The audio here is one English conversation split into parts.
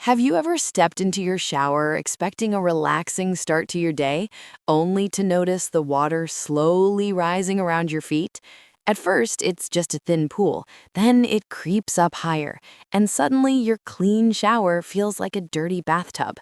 Have you ever stepped into your shower expecting a relaxing start to your day, only to notice the water slowly rising around your feet? At first, it's just a thin pool, then it creeps up higher, and suddenly your clean shower feels like a dirty bathtub.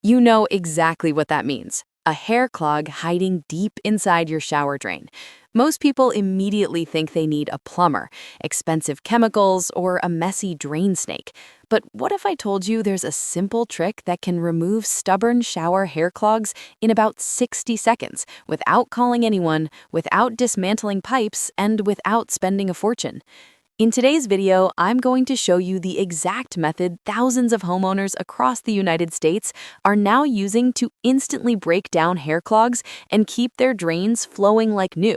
You know exactly what that means. A hair clog hiding deep inside your shower drain. Most people immediately think they need a plumber, expensive chemicals, or a messy drain snake. But what if I told you there's a simple trick that can remove stubborn shower hair clogs in about 60 seconds without calling anyone, without dismantling pipes, and without spending a fortune? In today's video, I'm going to show you the exact method thousands of homeowners across the United States are now using to instantly break down hair clogs and keep their drains flowing like new.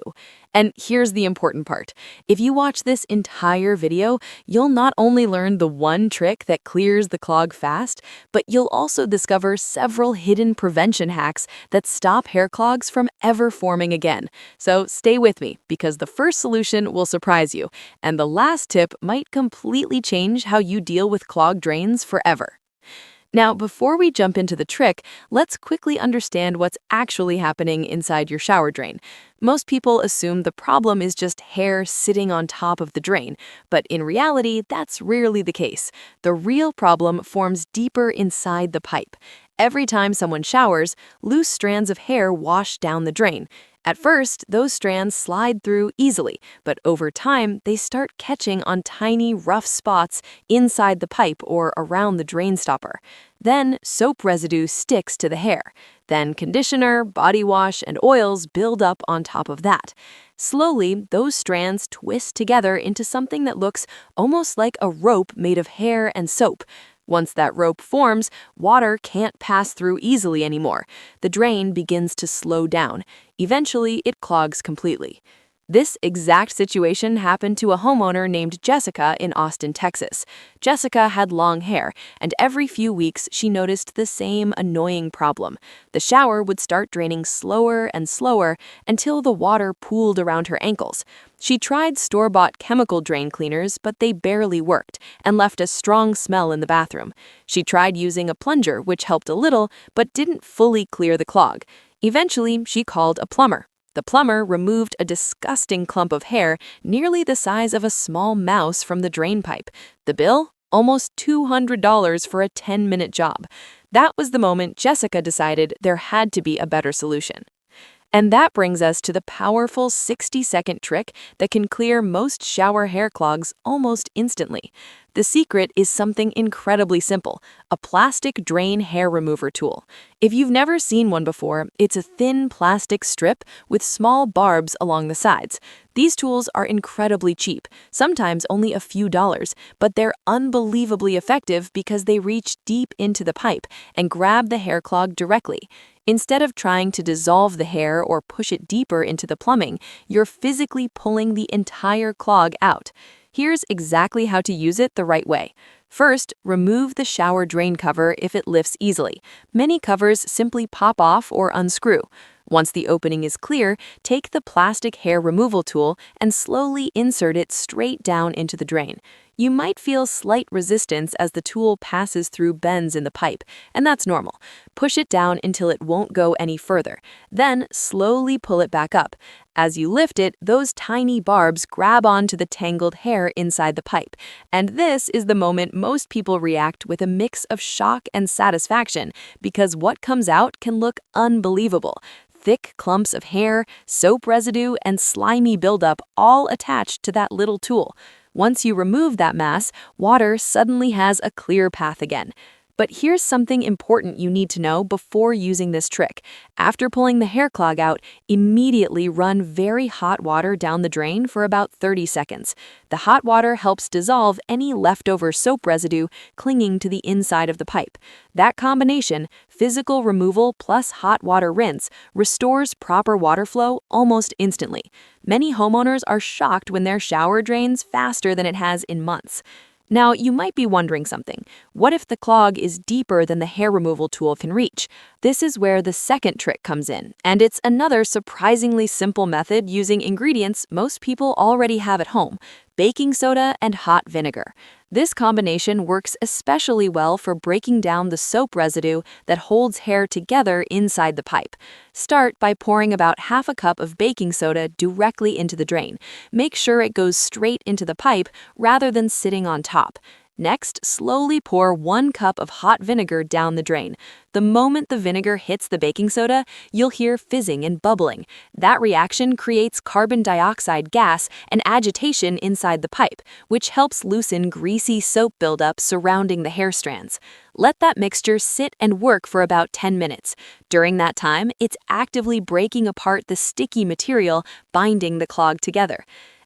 And here's the important part. If you watch this entire video, you'll not only learn the one trick that clears the clog fast, but you'll also discover several hidden prevention hacks that stop hair clogs from ever forming again. So stay with me, because the first solution will surprise you, and the last tip might completely change how you deal with clogged drains forever. Now, before we jump into the trick, let's quickly understand what's actually happening inside your shower drain. Most people assume the problem is just hair sitting on top of the drain, but in reality, that's rarely the case. The real problem forms deeper inside the pipe. Every time someone showers, loose strands of hair wash down the drain. At first, those strands slide through easily, but over time, they start catching on tiny, rough spots inside the pipe or around the drain stopper. Then, soap residue sticks to the hair. Then conditioner, body wash, and oils build up on top of that. Slowly, those strands twist together into something that looks almost like a rope made of hair and soap. Once that rope forms, water can't pass through easily anymore. The drain begins to slow down. Eventually, it clogs completely. This exact situation happened to a homeowner named Jessica in Austin, Texas. Jessica had long hair, and every few weeks she noticed the same annoying problem. The shower would start draining slower and slower until the water pooled around her ankles. She tried store-bought chemical drain cleaners, but they barely worked and left a strong smell in the bathroom. She tried using a plunger, which helped a little, but didn't fully clear the clog. Eventually, she called a plumber. The plumber removed a disgusting clump of hair nearly the size of a small mouse from the drain pipe. The bill? Almost $200 for a 10-minute job. That was the moment Jessica decided there had to be a better solution. And that brings us to the powerful 60-second trick that can clear most shower hair clogs almost instantly. The secret is something incredibly simple: a plastic drain hair remover tool. If you've never seen one before, it's a thin plastic strip with small barbs along the sides. These tools are incredibly cheap, sometimes only a few dollars, but they're unbelievably effective because they reach deep into the pipe and grab the hair clog directly. Instead of trying to dissolve the hair or push it deeper into the plumbing, you're physically pulling the entire clog out. Here's exactly how to use it the right way. First, remove the shower drain cover if it lifts easily. Many covers simply pop off or unscrew. Once the opening is clear, take the plastic hair removal tool and slowly insert it straight down into the drain. You might feel slight resistance as the tool passes through bends in the pipe, and that's normal. Push it down until it won't go any further. Then slowly pull it back up. As you lift it, those tiny barbs grab onto the tangled hair inside the pipe. And this is the moment most people react with a mix of shock and satisfaction, because what comes out can look unbelievable. Thick clumps of hair, soap residue, and slimy buildup all attached to that little tool. Once you remove that mass, water suddenly has a clear path again. But here's something important you need to know before using this trick. After pulling the hair clog out, immediately run very hot water down the drain for about 30 seconds. The hot water helps dissolve any leftover soap residue clinging to the inside of the pipe. That combination, physical removal plus hot water rinse, restores proper water flow almost instantly. Many homeowners are shocked when their shower drains faster than it has in months. Now, you might be wondering something. What if the clog is deeper than the hair removal tool can reach? This is where the second trick comes in, and it's another surprisingly simple method using ingredients most people already have at home: baking soda and hot vinegar. This combination works especially well for breaking down the soap residue that holds hair together inside the pipe. Start by pouring about half a cup of baking soda directly into the drain. Make sure it goes straight into the pipe rather than sitting on top. Next, slowly pour 1 cup of hot vinegar down the drain. The moment the vinegar hits the baking soda, you'll hear fizzing and bubbling. That reaction creates carbon dioxide gas and agitation inside the pipe, which helps loosen greasy soap buildup surrounding the hair strands. Let that mixture sit and work for about 10 minutes. During that time, it's actively breaking apart the sticky material binding the clog together.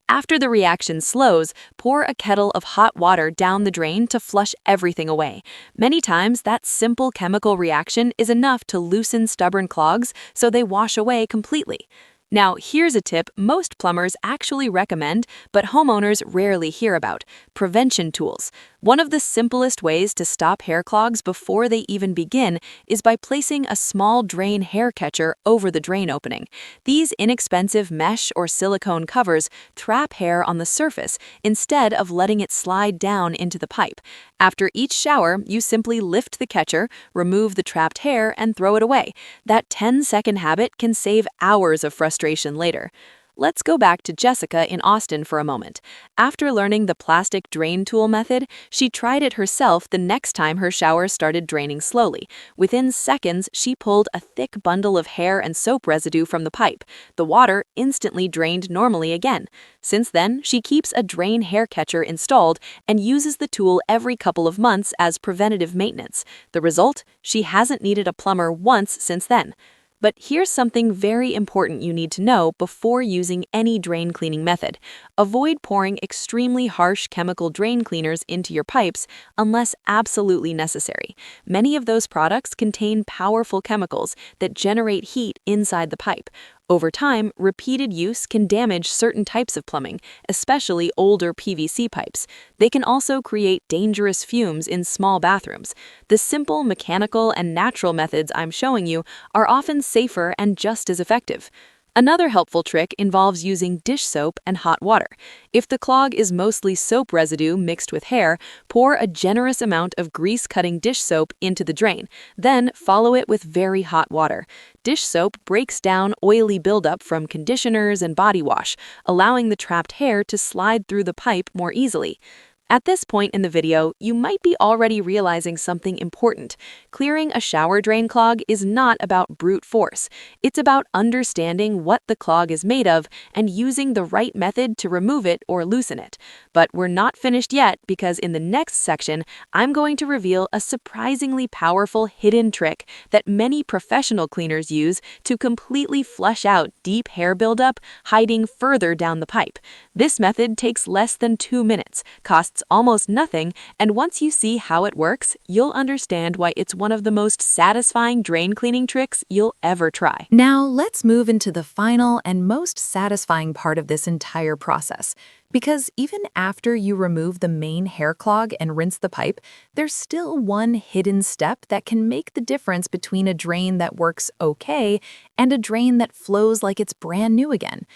After the reaction slows, pour a kettle of hot water down the drain to flush everything away. Many times, that simple chemical reaction is enough to loosen stubborn clogs so they wash away completely. Now, here's a tip most plumbers actually recommend, but homeowners rarely hear about: prevention tools. One of the simplest ways to stop hair clogs before they even begin is by placing a small drain hair catcher over the drain opening. These inexpensive mesh or silicone covers trap hair on the surface instead of letting it slide down into the pipe. After each shower, you simply lift the catcher, remove the trapped hair, and throw it away. That 10-second habit can save hours of frustration later. Let's go back to Jessica in Austin for a moment. After learning the plastic drain tool method, she tried it herself the next time her shower started draining slowly. Within seconds, she pulled a thick bundle of hair and soap residue from the pipe. The water instantly drained normally again. Since then, she keeps a drain hair catcher installed and uses the tool every couple of months as preventative maintenance. The result? She hasn't needed a plumber once since then. But here's something very important you need to know before using any drain cleaning method. Avoid pouring extremely harsh chemical drain cleaners into your pipes unless absolutely necessary. Many of those products contain powerful chemicals that generate heat inside the pipe. Over time, repeated use can damage certain types of plumbing, especially older PVC pipes. They can also create dangerous fumes in small bathrooms. The simple mechanical and natural methods I'm showing you are often safer and just as effective. Another helpful trick involves using dish soap and hot water. If the clog is mostly soap residue mixed with hair, pour a generous amount of grease-cutting dish soap into the drain. Then follow it with very hot water. Dish soap breaks down oily buildup from conditioners and body wash, allowing the trapped hair to slide through the pipe more easily. At this point in the video, you might be already realizing something important. Clearing a shower drain clog is not about brute force. It's about understanding what the clog is made of and using the right method to remove it or loosen it. But we're not finished yet, because in the next section, I'm going to reveal a surprisingly powerful hidden trick that many professional cleaners use to completely flush out deep hair buildup hiding further down the pipe. This method takes less than 2 minutes, costs almost nothing, and once you see how it works, you'll understand why it's one of the most satisfying drain cleaning tricks you'll ever try. Now, let's move into the final and most satisfying part of this entire process. Because even after you remove the main hair clog and rinse the pipe, there's still one hidden step that can make the difference between a drain that works okay and a drain that flows like it's brand new again.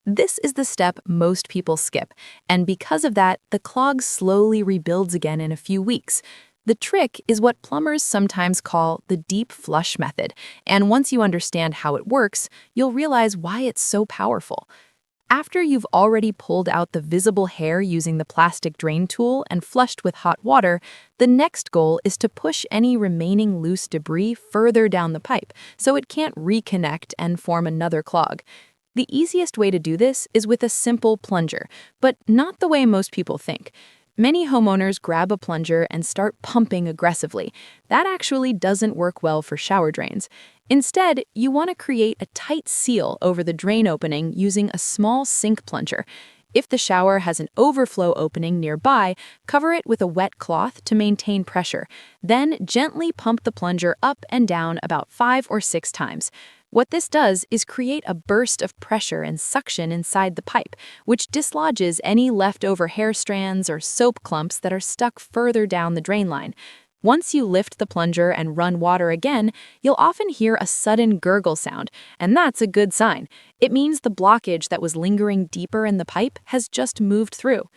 This is the step most people skip, and because of that, the clog slowly rebuilds again in a few weeks. The trick is what plumbers sometimes call the deep flush method, and once you understand how it works, you'll realize why it's so powerful. After you've already pulled out the visible hair using the plastic drain tool and flushed with hot water, the next goal is to push any remaining loose debris further down the pipe so it can't reconnect and form another clog. The easiest way to do this is with a simple plunger, but not the way most people think. Many homeowners grab a plunger and start pumping aggressively. That actually doesn't work well for shower drains. Instead, you want to create a tight seal over the drain opening using a small sink plunger. If the shower has an overflow opening nearby, cover it with a wet cloth to maintain pressure. Then gently pump the plunger up and down about 5 or 6 times. What this does is create a burst of pressure and suction inside the pipe, which dislodges any leftover hair strands or soap clumps that are stuck further down the drain line. Once you lift the plunger and run water again, you'll often hear a sudden gurgle sound, and that's a good sign. It means the blockage that was lingering deeper in the pipe has just moved through.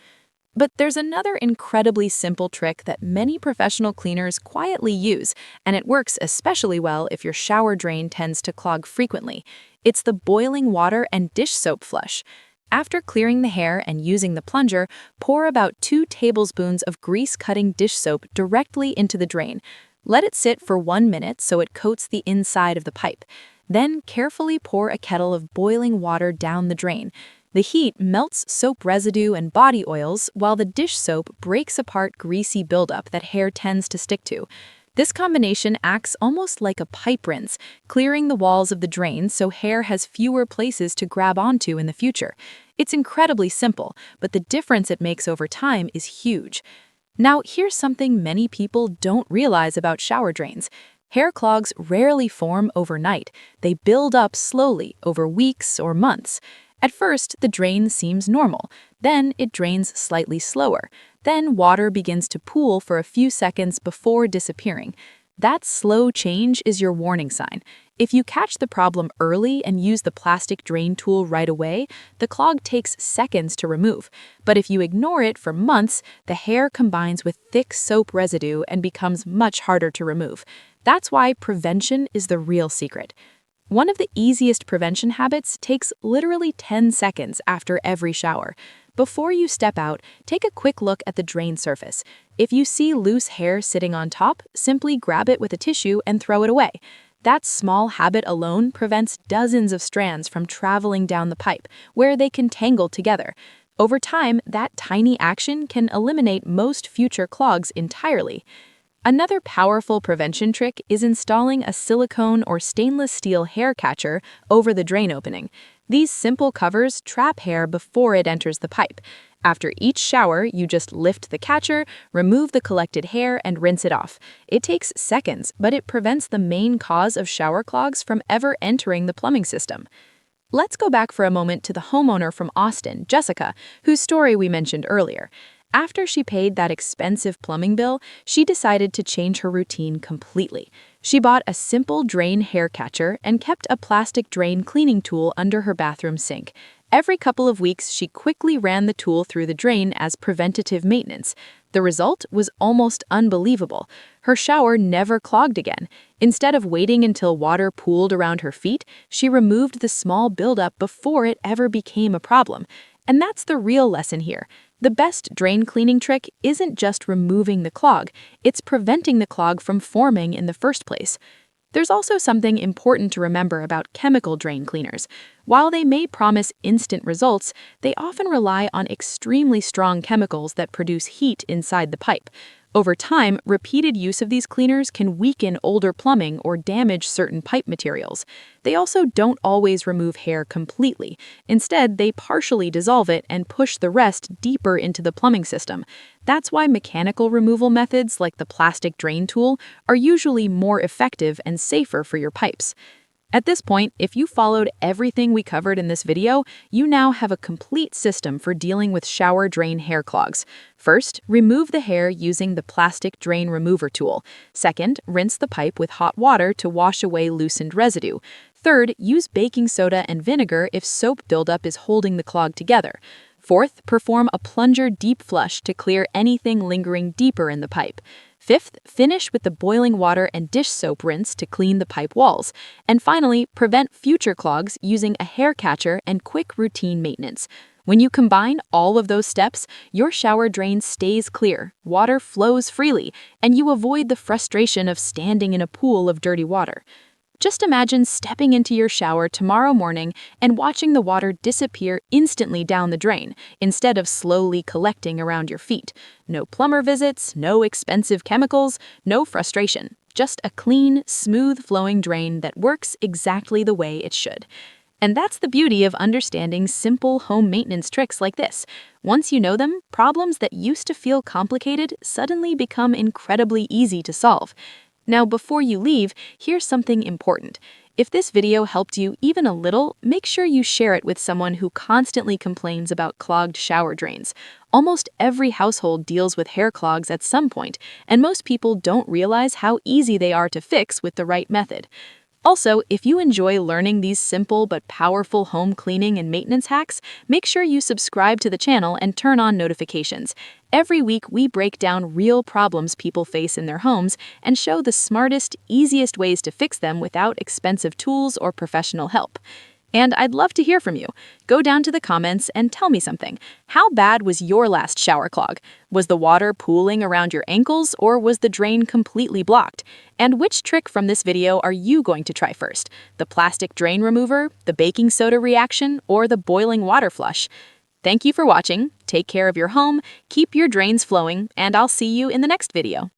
But there's another incredibly simple trick that many professional cleaners quietly use, and it works especially well if your shower drain tends to clog frequently. It's the boiling water and dish soap flush. After clearing the hair and using the plunger, pour about 2 tablespoons of grease-cutting dish soap directly into the drain. Let it sit for 1 minute so it coats the inside of the pipe. Then carefully pour a kettle of boiling water down the drain. The heat melts soap residue and body oils, while the dish soap breaks apart greasy buildup that hair tends to stick to. This combination acts almost like a pipe rinse, clearing the walls of the drain so hair has fewer places to grab onto in the future. It's incredibly simple, but the difference it makes over time is huge. Now, here's something many people don't realize about shower drains. Hair clogs rarely form overnight. They build up slowly over weeks or months. At first, the drain seems normal. Then it drains slightly slower. Then water begins to pool for a few seconds before disappearing. That slow change is your warning sign. If you catch the problem early and use the plastic drain tool right away, the clog takes seconds to remove. But if you ignore it for months, the hair combines with thick soap residue and becomes much harder to remove. That's why prevention is the real secret. One of the easiest prevention habits takes literally 10 seconds after every shower. Before you step out, take a quick look at the drain surface. If you see loose hair sitting on top, simply grab it with a tissue and throw it away. That small habit alone prevents dozens of strands from traveling down the pipe, where they can tangle together. Over time, that tiny action can eliminate most future clogs entirely. Another powerful prevention trick is installing a silicone or stainless steel hair catcher over the drain opening. These simple covers trap hair before it enters the pipe. After each shower, you just lift the catcher, remove the collected hair, and rinse it off. It takes seconds, but it prevents the main cause of shower clogs from ever entering the plumbing system. Let's go back for a moment to the homeowner from Austin, Jessica, whose story we mentioned earlier. After she paid that expensive plumbing bill, she decided to change her routine completely. She bought a simple drain hair catcher and kept a plastic drain cleaning tool under her bathroom sink. Every couple of weeks, she quickly ran the tool through the drain as preventative maintenance. The result was almost unbelievable. Her shower never clogged again. Instead of waiting until water pooled around her feet, she removed the small buildup before it ever became a problem. And that's the real lesson here. The best drain cleaning trick isn't just removing the clog, it's preventing the clog from forming in the first place. There's also something important to remember about chemical drain cleaners. While they may promise instant results, they often rely on extremely strong chemicals that produce heat inside the pipe. Over time, repeated use of these cleaners can weaken older plumbing or damage certain pipe materials. They also don't always remove hair completely. Instead, they partially dissolve it and push the rest deeper into the plumbing system. That's why mechanical removal methods like the plastic drain tool are usually more effective and safer for your pipes. At this point, if you followed everything we covered in this video, you now have a complete system for dealing with shower drain hair clogs. First, remove the hair using the plastic drain remover tool. Second, rinse the pipe with hot water to wash away loosened residue. Third, use baking soda and vinegar if soap buildup is holding the clog together. Fourth, perform a plunger deep flush to clear anything lingering deeper in the pipe. Fifth, finish with the boiling water and dish soap rinse to clean the pipe walls. And finally, prevent future clogs using a hair catcher and quick routine maintenance. When you combine all of those steps, your shower drain stays clear, water flows freely, and you avoid the frustration of standing in a pool of dirty water. Just imagine stepping into your shower tomorrow morning and watching the water disappear instantly down the drain, instead of slowly collecting around your feet. No plumber visits, no expensive chemicals, no frustration. Just a clean, smooth-flowing drain that works exactly the way it should. And that's the beauty of understanding simple home maintenance tricks like this. Once you know them, problems that used to feel complicated suddenly become incredibly easy to solve. Now, before you leave, here's something important. If this video helped you even a little, make sure you share it with someone who constantly complains about clogged shower drains. Almost every household deals with hair clogs at some point, and most people don't realize how easy they are to fix with the right method. Also, if you enjoy learning these simple but powerful home cleaning and maintenance hacks, make sure you subscribe to the channel and turn on notifications. Every week, we break down real problems people face in their homes and show the smartest, easiest ways to fix them without expensive tools or professional help. And I'd love to hear from you. Go down to the comments and tell me something. How bad was your last shower clog? Was the water pooling around your ankles, or was the drain completely blocked? And which trick from this video are you going to try first? The plastic drain remover, the baking soda reaction, or the boiling water flush? Thank you for watching. Take care of your home, keep your drains flowing, and I'll see you in the next video.